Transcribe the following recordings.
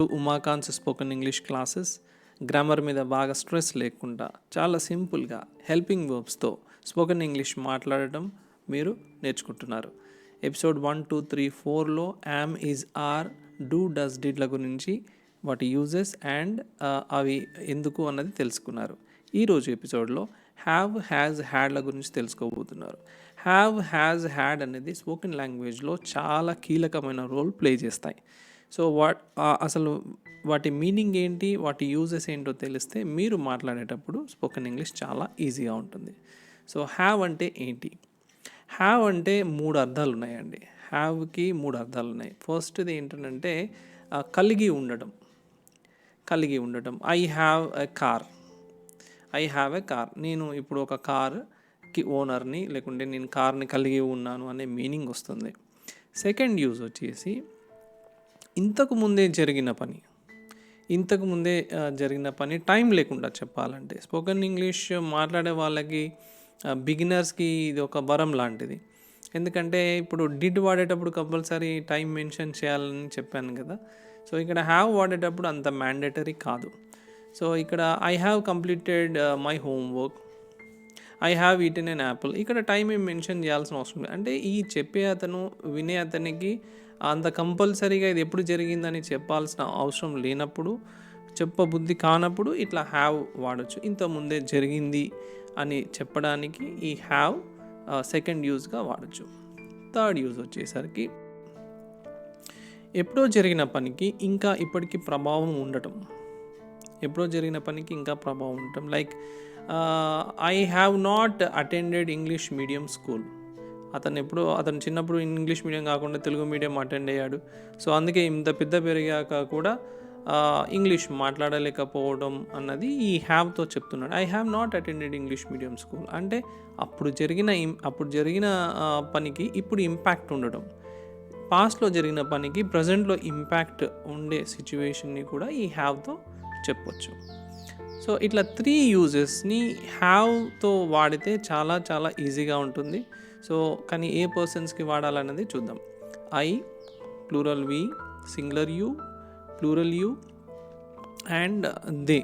Umakant spoken English classes grammar మీద బాగా stress లేకుండా చాలా సింపుల్గా హెల్పింగ్ వర్బ్స్తో స్పోకెన్ ఇంగ్లీష్ మాట్లాడటం మీరు నేర్చుకుంటున్నారు. ఎపిసోడ్ 1, 2, 3, 4లో am, is, are, do, does, డిడ్ల గురించి వాటి యూజెస్ అండ్ అవి ఎందుకు అన్నది తెలుసుకున్నారు. ఈరోజు ఎపిసోడ్లో హ్యావ్, హ్యాజ్, హ్యాడ్ల గురించి తెలుసుకోబోతున్నారు. హ్యావ్, హ్యాజ్, హ్యాడ్ అనేది స్పోకెన్ లాంగ్వేజ్లో చాలా కీలకమైన రోల్ ప్లే చేస్తాయి. సో అసలు వాటి మీనింగ్ ఏంటి, వాటి యూజెస్ ఏంటో తెలిస్తే మీరు మాట్లాడేటప్పుడు స్పోకెన్ ఇంగ్లీష్ చాలా ఈజీగా ఉంటుంది. సో హ్యావ్ అంటే ఏంటి? హ్యావ్ అంటే 3 అర్థాలు ఉన్నాయండి. హ్యావ్కి 3 అర్థాలు ఉన్నాయి. ఫస్ట్ది ఏంటంటే కలిగి ఉండటం. I have a car. నేను ఇప్పుడు ఒక కార్కి ఓనర్ని, లేకుంటే నేను కార్ని కలిగి ఉన్నాను అనే మీనింగ్ వస్తుంది. సెకండ్ యూజ్ వచ్చేసి ఇంతకు ముందే జరిగిన పని టైం లేకుండా చెప్పాలంటే స్పోకెన్ ఇంగ్లీష్ మాట్లాడే వాళ్ళకి, బిగినర్స్కి ఇది ఒక వరం లాంటిది. ఎందుకంటే ఇప్పుడు డిడ్ వాడేటప్పుడు కంపల్సరీ టైం మెన్షన్ చేయాలని చెప్పాను కదా. సో ఇక్కడ హ్యావ్ వాడేటప్పుడు అంత మ్యాండేటరీ కాదు. సో ఇక్కడ I have completed my homework, I have eaten an apple. ఇక్కడ టైం ఏం మెన్షన్ చేయాల్సిన అవసరం లేదు. అంటే ఈ చెప్పే అతను, వినే అతనికి అంత కంపల్సరీగా ఇది ఎప్పుడు జరిగిందని చెప్పాల్సిన అవసరం లేనప్పుడు, చెప్పబుద్ధి కానప్పుడు ఇట్లా హ్యావ్ వాడచ్చు. ఇంతకుముందే జరిగింది అని చెప్పడానికి ఈ హ్యావ్ సెకండ్ యూజ్గా వాడచ్చు. థర్డ్ యూజ్ వచ్చేసరికి ఎప్పుడో జరిగిన పనికి ఇంకా ఇప్పటికీ ప్రభావం ఉండటం. Like I have not attended English medium school. అతను చిన్నప్పుడు ఇంగ్లీష్ మీడియం కాకుండా తెలుగు మీడియం అటెండ్ అయ్యాడు. సో అందుకే ఇంత పెద్ద పెరిగాక కూడా ఇంగ్లీష్ మాట్లాడలేకపోవడం అన్నది ఈ హ్యావ్తో చెప్తున్నాడు. I have not attended English medium school అంటే అప్పుడు జరిగిన పనికి ఇప్పుడు ఇంపాక్ట్ ఉండడం, పాస్ట్లో జరిగిన పనికి ప్రజెంట్లో ఇంపాక్ట్ ఉండే సిచ్యువేషన్ని కూడా ఈ హ్యావ్తో చెప్పొచ్చు. సో ఇట్లా 3 యూజెస్ని హ్యావ్తో వాడితే చాలా చాలా ఈజీగా ఉంటుంది. సో కానీ ఏ పర్సన్స్కి వాడాలన్నది చూద్దాం. I, plural we, singular you, plural you and they,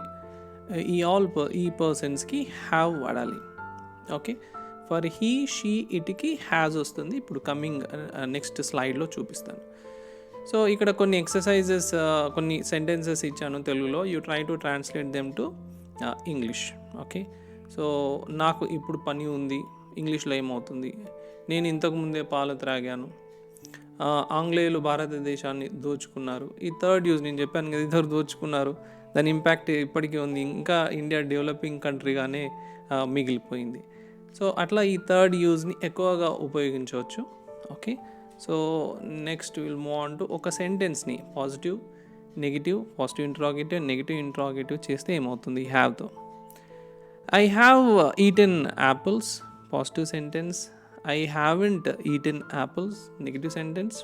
ఈ పర్సన్స్కి హ్యావ్ వాడాలి. ఓకే, ఫర్ హీ, షీ, ఇట్కి హ్యాజ్ వస్తుంది. ఇప్పుడు నెక్స్ట్ స్లైడ్లో చూపిస్తాను. సో ఇక్కడ కొన్ని ఎక్సర్సైజెస్, కొన్ని సెంటెన్సెస్ ఇచ్చాను తెలుగులో. You try to translate them to English. Okay, so నాకు ఇప్పుడు పని ఉంది, ఇంగ్లీష్లో ఏమవుతుంది? నేను ఇంతకుముందే పాలు త్రాగాను. ఆంగ్లేయులు భారతదేశాన్ని దోచుకున్నారు. ఈ థర్డ్ యూజ్ నేను చెప్పాను కదా, ఇద్దరు దోచుకున్నారు, దాని ఇంపాక్ట్ ఇప్పటికీ ఉంది, ఇంకా ఇండియా డెవలపింగ్ కంట్రీగానే మిగిలిపోయింది. సో అట్లా ఈ థర్డ్ యూజ్ని ఎక్కువగా ఉపయోగించవచ్చు. Okay, so next will move on to ఒక సెంటెన్స్ని positive, negative, positive interrogative, negative interrogative చేస్తే ఏమవుతుంది హ్యావ్తో. I have eaten apples, positive sentence. I haven't eaten apples, negative sentence.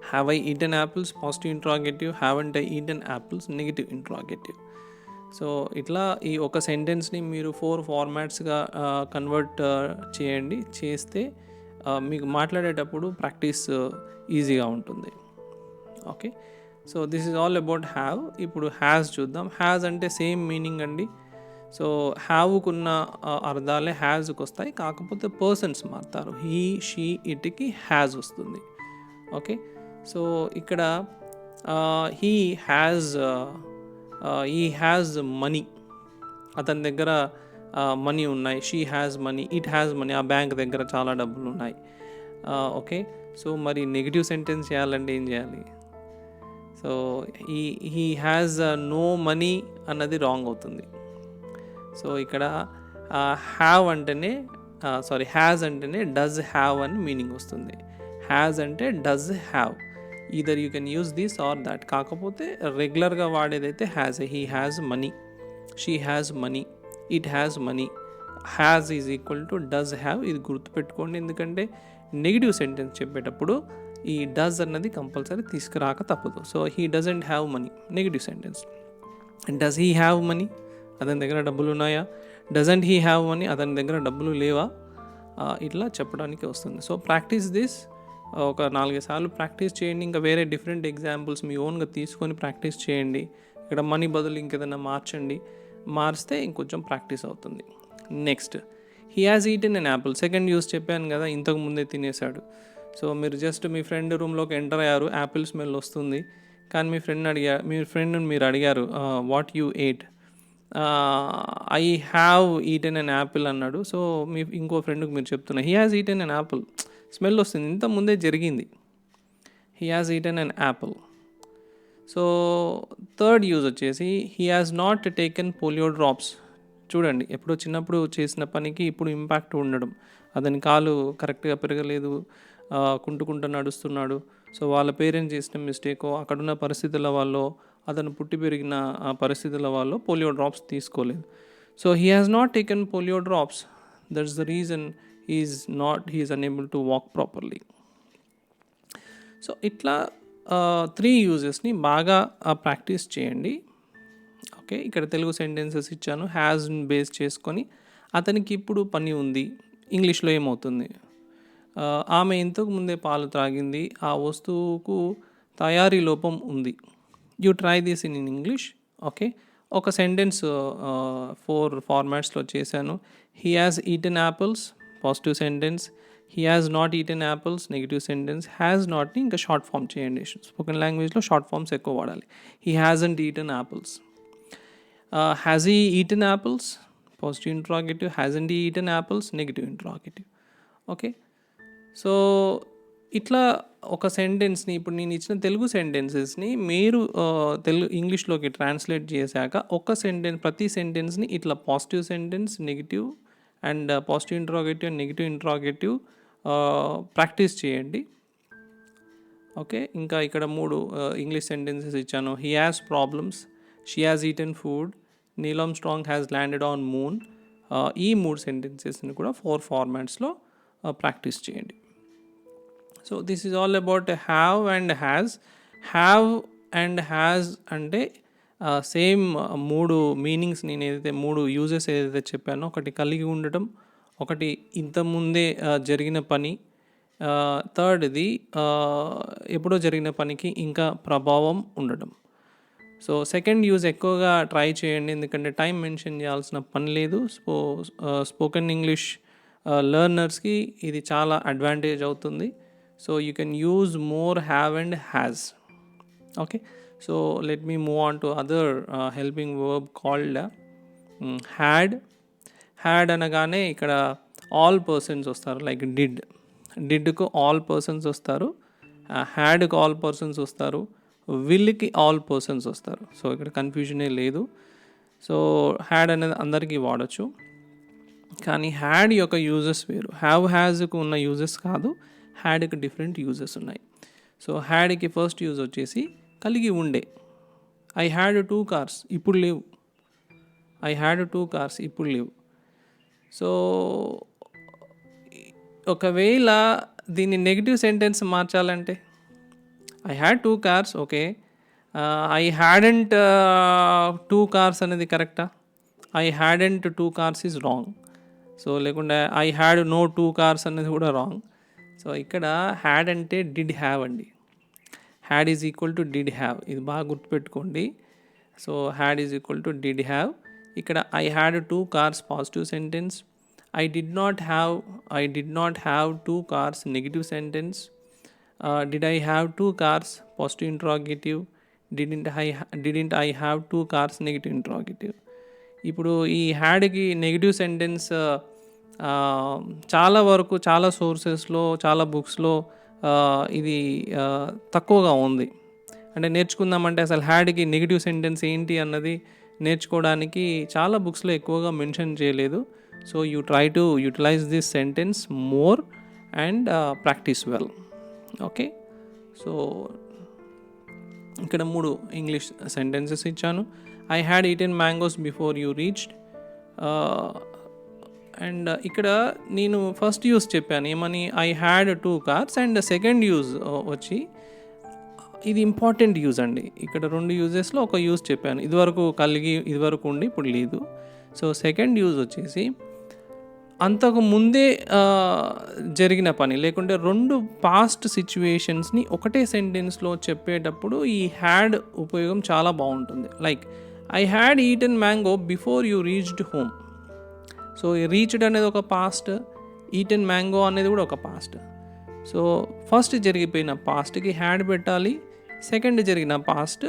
Have I eaten apples, positive interrogative. Haven't I eaten apples, negative interrogative. So ఇట్లా ఈ ఒక సెంటెన్స్ని మీరు 4 ఫార్మాట్స్గా convert చేస్తే మీకు మాట్లాడేటప్పుడు ప్రాక్టీస్ ఈజీగా ఉంటుంది. Okay, so this is all about have. ఇప్పుడు హ్యాజ్ చూద్దాం. హ్యాజ్ అంటే సేమ్ మీనింగ్ అండి. సో హ్యావ్కున్న అర్థాలే హ్యాజ్కి వస్తాయి, కాకపోతే పర్సన్స్ మారుతారు. హీ, షీ, ఇట్కి హ్యాజ్ వస్తుంది. ఓకే, సో ఇక్కడ హీ హ్యాజ్ మనీ, అతని దగ్గర మనీ ఉన్నాయి. She has money, it has money, ఆ బ్యాంక్ దగ్గర చాలా డబ్బులు ఉన్నాయి. ఓకే, సో మరి నెగిటివ్ సెంటెన్స్ చేయాలంటే ఏం చేయాలి? So he has no money అన్నది రాంగ్ అవుతుంది. సో ఇక్కడ హ్యావ్ అంటేనే హ్యాజ్ అంటేనే డస్ హ్యావ్ అని మీనింగ్ వస్తుంది. హ్యాజ్ అంటే does have, either you can use this or that. కాకపోతే రెగ్యులర్గా వాడేదైతే has. He has money, she has money, it has money. Has is equal to does have. ఇది గుర్తుపెట్టుకోండి, ఎందుకంటే నెగిటివ్ సెంటెన్స్ చెప్పేటప్పుడు ఈ డస్ అన్నది కంపల్సరీ తీసుకురాక తప్పదు. So he doesn't have money, negative sentence. Does he have money, అతని దగ్గర డబ్బులు ఉన్నాయా? డజంట్ హీ హ్యావ్ మనీ, అతని దగ్గర డబ్బులు లేవా? ఇట్లా చెప్పడానికి వస్తుంది. సో ప్రాక్టీస్ దిస్ ఒక 4, 5 సార్లు ప్రాక్టీస్ చేయండి. ఇంకా వేరే డిఫరెంట్ ఎగ్జాంపుల్స్ మీ ఓన్గా తీసుకొని ప్రాక్టీస్ చేయండి. ఇక్కడ మనీ బదులు ఇంకేదైనా మార్చండి. మారిస్తే ఇంకొంచెం ప్రాక్టీస్ అవుతుంది. Next, he has eaten an apple. Second use చెప్పాను కదా, ఇంతకు ముందే తినేశాడు. సో మీరు జస్ట్ మీ ఫ్రెండ్ రూమ్లోకి ఎంటర్ అయ్యారు, యాపిల్ స్మెల్ వస్తుంది. కానీ మీ ఫ్రెండ్ని మీరు అడిగారు, what you eight? I have eaten an apple అన్నాడు. సో మీ ఇంకో ఫ్రెండ్కి మీరు చెప్తున్నారు, he has eaten an apple. Smell వస్తుంది, ఇంత ముందే జరిగింది. He has eaten an apple. So third use వచ్చేసి, he has not taken polio drops. చూడండి, ఎప్పుడో చిన్నప్పుడు చేసిన పనికి ఇప్పుడు ఇంపాక్ట్ ఉండడం. అతని కాలు కరెక్ట్గా పెరగలేదు, కుంటుకుంటూ నడుస్తున్నాడు. సో వాళ్ళ పేరెంట్స్ చేసిన మిస్టేకో, అక్కడున్న పరిస్థితుల వల్ల, అతను పుట్టి పెరిగిన పరిస్థితుల వల్ల పోలియో డ్రాప్స్ తీసుకోలేదు. So he has not taken polio drops. That's the reason he is unable to walk properly. So ఇట్లా 3 యూజెస్ని బాగా ప్రాక్టీస్ చేయండి. ఓకే, ఇక్కడ తెలుగు సెంటెన్సెస్ ఇచ్చాను. హ్యాజ్ బేస్ చేసుకొని అతనికి ఇప్పుడు పని ఉంది. ఇంగ్లీష్లో ఏమవుతుంది? ఆమె ఇంతకు ముందే పాలు త్రాగింది, ఆ వస్తువుకు తయారీ లోపం ఉంది. You try this in English. Okay, ఒక సెంటెన్స్ 4 ఫార్మాట్స్లో చేశాను. He has eaten apples, positive sentence. He has not eaten apples, negative sentence. Has నాట్ని ఇంకా షార్ట్ ఫామ్ చేయండి. స్పోకెన్ లాంగ్వేజ్లో షార్ట్ ఫామ్స్ ఎక్కువ వాడాలి. He hasn't eaten apples. Has he eaten apples, positive interrogative. Hasn't he eaten apples, negative interrogative. Okay, so ఇట్లా ఒక సెంటెన్స్ని, ఇప్పుడు నేను ఇచ్చిన తెలుగు సెంటెన్సెస్ని మీరు ఇంగ్లీష్లోకి ట్రాన్స్లేట్ చేశాక ప్రతి సెంటెన్స్ని ఇట్లా positive sentence, negative and positive interrogative and negative interrogative practice చేయండి. ఓకే, ఇంకా ఇక్కడ 3 ఇంగ్లీష్ సెంటెన్సెస్ ఇచ్చాను. He has problems, she has eaten food, Neel Armstrong has landed on moon. ఈ 3 సెంటెన్సెస్ని కూడా 4 ఫార్మాట్స్లో ప్రాక్టీస్ చేయండి. So this is all about have and has. Have and has అంటే same 3 meanings నేను ఏదైతే 3 యూజెస్ ఏదైతే చెప్పానో, ఒకటి కలిగి ఉండటం, ఒకటి ఇంతకుముందే జరిగిన పని, థర్డ్ది ఎప్పుడో జరిగిన పనికి ఇంకా ప్రభావం ఉండడం. సో సెకండ్ యూజ్ ఎక్కువగా ట్రై చేయండి, ఎందుకంటే టైం మెన్షన్ చేయాల్సిన పని లేదు. స్పోకెన్ ఇంగ్లీష్ లెర్నర్స్కి ఇది చాలా అడ్వాంటేజ్ అవుతుంది. So you can use more have and has. Okay, so let me move on to other helping verb called had. Had అనగానే ఇక్కడ ఆల్ పర్సన్స్ వస్తారు. లైక్ డిడ్కు ఆల్ పర్సన్స్ వస్తారు, హ్యాడ్కి ఆల్ పర్సన్స్ వస్తారు, విల్కి all persons వస్తారు. So ఇక్కడ కన్ఫ్యూజనే లేదు. So had అనేది అందరికీ వాడచ్చు, కానీ హ్యాడ్ యొక్క యూజెస్ వేరు. హ్యాజ్కు ఉన్న యూజెస్ కాదు, హ్యాడ్కి డిఫరెంట్ యూజెస్ ఉన్నాయి. సో హ్యాడ్కి ఫస్ట్ యూజ్ వచ్చేసి కలిగి ఉండే. ఐ హ్యాడ్ 2 cars, ఇప్పుడు లేవు. ఐ హ్యాడ్ 2 cars, ఇప్పుడు లేవు. సో ఒకవేళ దీన్ని నెగిటివ్ సెంటెన్స్ మార్చాలంటే, I had 2 cars, okay. I hadn't 2 cars అనేది కరెక్టా? I hadn't 2 cars is wrong. So లేకుంటే ఐ హ్యాడ్ నో 2 cars అనేది కూడా రాంగ్. సో ఇక్కడ హ్యాడ్ అంటే డిడ్ హ్యావ్ అండి. Had is equal to did have, ఇది బాగా గుర్తుపెట్టుకోండి. So had is equal to did have. ఇక్కడ I had 2 cars positive sentence. I did not have 2 cars negative sentence. Did I have 2 cars positive interrogative. Didn't I have 2 cars negative interrogative. ఇప్పుడు ఈ హ్యాడ్కి negative sentence చాలా వరకు చాలా సోర్సెస్లో, చాలా బుక్స్లో ఇది తక్కువగా ఉంది. అంటే నేర్చుకుందామంటే అసలు హ్యాడ్కి నెగిటివ్ సెంటెన్స్ ఏంటి అన్నది నేర్చుకోవడానికి చాలా బుక్స్లో ఎక్కువగా మెన్షన్ చేయలేదు. So you try to utilize this sentence more and practice well. Okay, so ఇక్కడ 3 ఇంగ్లీష్ సెంటెన్సెస్ ఇచ్చాను. I had eaten mangoes before you reached. And ఇక్కడ నేను ఫస్ట్ యూజ్ చెప్పాను ఏమని, I had 2 cars. And second use వచ్చి ఇది important use అండి. ఇక్కడ 2 యూజెస్లో ఒక యూజ్ చెప్పాను. ఇదివరకు ఉండి ఇప్పుడు లేదు. సో సెకండ్ యూజ్ వచ్చేసి అంతకు ముందే జరిగిన పని లేకుంటే 2 పాస్ట్ సిట్యుయేషన్స్‌ని ఒకటే సెంటెన్స్‌లో చెప్పేటప్పుడు ఈ హ్యాడ్ ఉపయోగం చాలా బావుంటుంది. Like I had eaten mango before you reached home. So ఈ రీచ్డ్ అనేది ఒక పాస్ట్, ఈటెన్ మ్యాంగో అనేది కూడా ఒక పాస్ట్. సో ఫస్ట్ జరిగిపోయిన పాస్ట్కి హ్యాడ్ పెట్టాలి, సెకండ్ జరిగిన పాస్ట్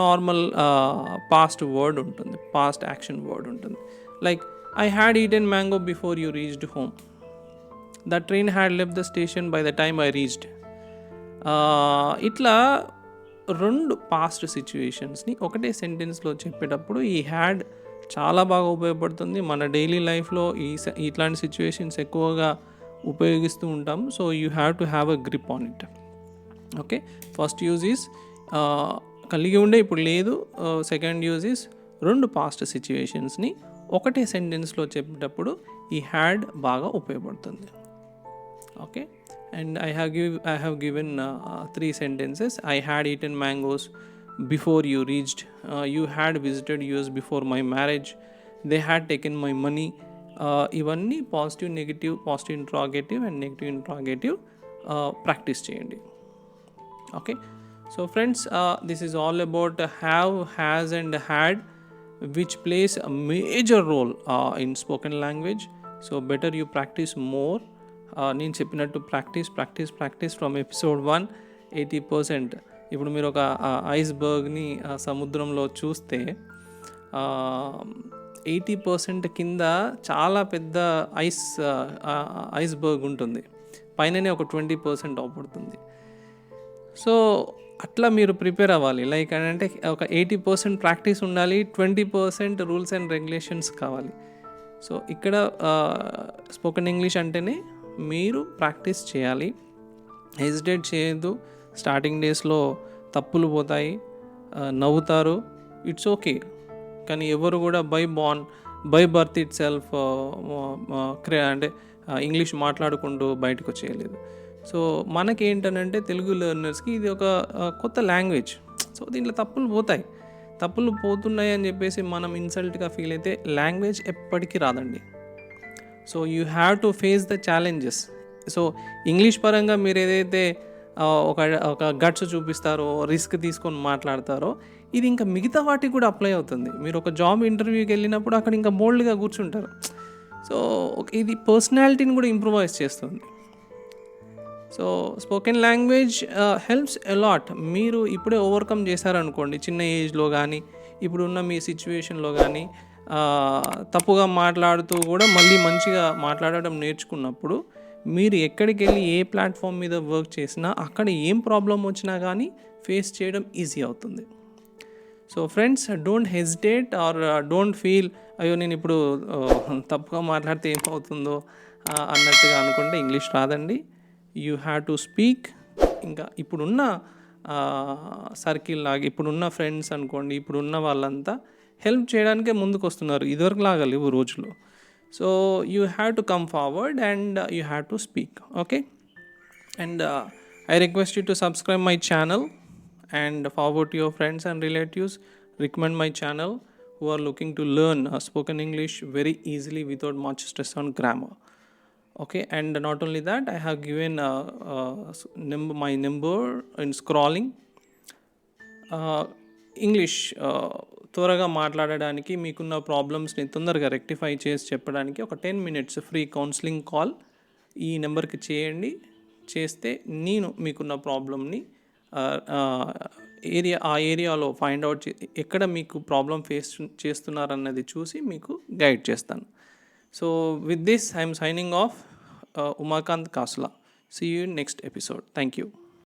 నార్మల్ పాస్ట్ వర్డ్ ఉంటుంది, పాస్ట్ యాక్షన్ వర్డ్ ఉంటుంది. Like I had eaten mango before you reached home. The train had left the station by the time I reached. ఇట్లా 2 past సిచ్యువేషన్స్ని ఒకటే సెంటెన్స్లో చెప్పేటప్పుడు ఈ had చాలా బాగా ఉపయోగపడుతుంది. మన డైలీ లైఫ్లో ఇట్లాంటి సిచ్యువేషన్స్ ఎక్కువగా ఉపయోగిస్తూ ఉంటాం. So you have to have a grip on it. Okay, first use is కలిగి ఉండే ఇప్పుడు లేదు. సెకండ్ యూజ్ ఈజ్ 2 పాస్ట్ సిచ్యువేషన్స్ని ఒకటే సెంటెన్స్లో చెప్పేటప్పుడు ఈ హ్యాడ్ బాగా ఉపయోగపడుతుంది. Okay, and I have given 3 sentences. I had eaten mangoes before you reached. You had visited US before my marriage. They had taken my money. ఇవన్నీ positive, negative, positive interrogative and negative interrogative practice చేయండి. Okay, so friends, this is all about have, has and had, which plays a major role in spoken language. So better you practice more. నేను చెప్పినట్టు practice from episode 1 80%. ఇప్పుడు మీరు ఒక ఐస్బర్గ్ని సముద్రంలో చూస్తే 80% కింద చాలా పెద్ద ఐస్బర్గ్ ఉంటుంది, పైననే ఒక 20% అవుపడుతుంది. సో అట్లా మీరు ప్రిపేర్ అవ్వాలి. లైక్ అంటే ఒక 80% ప్రాక్టీస్ ఉండాలి, 20% రూల్స్ అండ్ రెగ్యులేషన్స్ కావాలి. సో ఇక్కడ స్పోకెన్ ఇంగ్లీష్ అంటేనే మీరు ప్రాక్టీస్ చేయాలి, హెజిటేట్ చేయొద్దు. స్టార్టింగ్ డేస్లో తప్పులు పోతాయి, నవ్వుతారు, ఇట్స్ ఓకే. కానీ ఎవరు కూడా బై బర్త్ ఇట్ సెల్ఫ్ అంటే ఇంగ్లీష్ మాట్లాడుకుంటూ బయటకు వచ్చేయలేదు. సో మనకేంటనంటే తెలుగు లెర్నర్స్కి ఇది ఒక కొత్త లాంగ్వేజ్. సో దీంట్లో తప్పులు పోతున్నాయి అని చెప్పేసి మనం ఇన్సల్ట్గా ఫీల్ అయితే లాంగ్వేజ్ ఎప్పటికీ రాదండి. So you have to face the challenges. So English పరంగా మీరు ఏదైతే ఒక గట్స్ చూపిస్తారో, రిస్క్ తీసుకొని మాట్లాడతారో, ఇది ఇంకా మిగతా వాటికి కూడా అప్లై అవుతుంది. మీరు ఒక జాబ్ ఇంటర్వ్యూకి వెళ్ళినప్పుడు అక్కడ ఇంకా బోల్డ్గా కూర్చుంటారు. సో ఇది పర్సనాలిటీని కూడా ఇంప్రూవైజ్ చేస్తుంది. So spoken language helps a lot. మీరు ఇప్పుడే ఓవర్కమ్ చేశారనుకోండి, చిన్న ఏజ్లో కానీ ఇప్పుడున్న మీ సిచ్యువేషన్లో కానీ తప్పుగా మాట్లాడుతూ కూడా మళ్ళీ మంచిగా మాట్లాడడం నేర్చుకున్నప్పుడు మీరు ఎక్కడికి వెళ్ళి ఏ ప్లాట్ఫామ్ మీద వర్క్ చేసినా అక్కడ ఏం ప్రాబ్లం వచ్చినా కానీ ఫేస్ చేయడం ఈజీ అవుతుంది. So friends, don't hesitate or don't feel అయ్యో నేను ఇప్పుడు తప్పుగా మాట్లాడితే ఏమవుతుందో అన్నట్టుగా అనుకుంటే ఇంగ్లీష్ రాదండి. You have to speak. ఇంకా ఇప్పుడున్న సర్కిల్ లాగా ఇప్పుడున్న ఫ్రెండ్స్ అనుకోండి, ఇప్పుడున్న వాళ్ళంతా హెల్ప్ చేయడానికే ముందుకు వస్తున్నారు, ఇదివరకు లాగా లేవు రోజులు. So you have to come forward and you have to speak. Okay, and I request you to subscribe my channel and forward to your friends and relatives. Recommend my channel who are looking to learn spoken English very easily without much stress on grammar. Okay, and not only that, I have given my number in scrolling. English త్వరగా మాట్లాడడానికి, మీకున్న ప్రాబ్లమ్స్ని తొందరగా rectify చేసి చెప్పడానికి ఒక 10 minutes free counselling call ఈ నెంబర్కి చేస్తే నేను మీకున్న ప్రాబ్లమ్ని ఏరియాలో ఫైండ్ అవుట్ ఎక్కడ మీకు ప్రాబ్లం ఫేస్ చేస్తున్నారన్నది చూసి మీకు గైడ్ చేస్తాను. So with this I'm signing off, Umakant Kasula. See you in next episode. Thank you.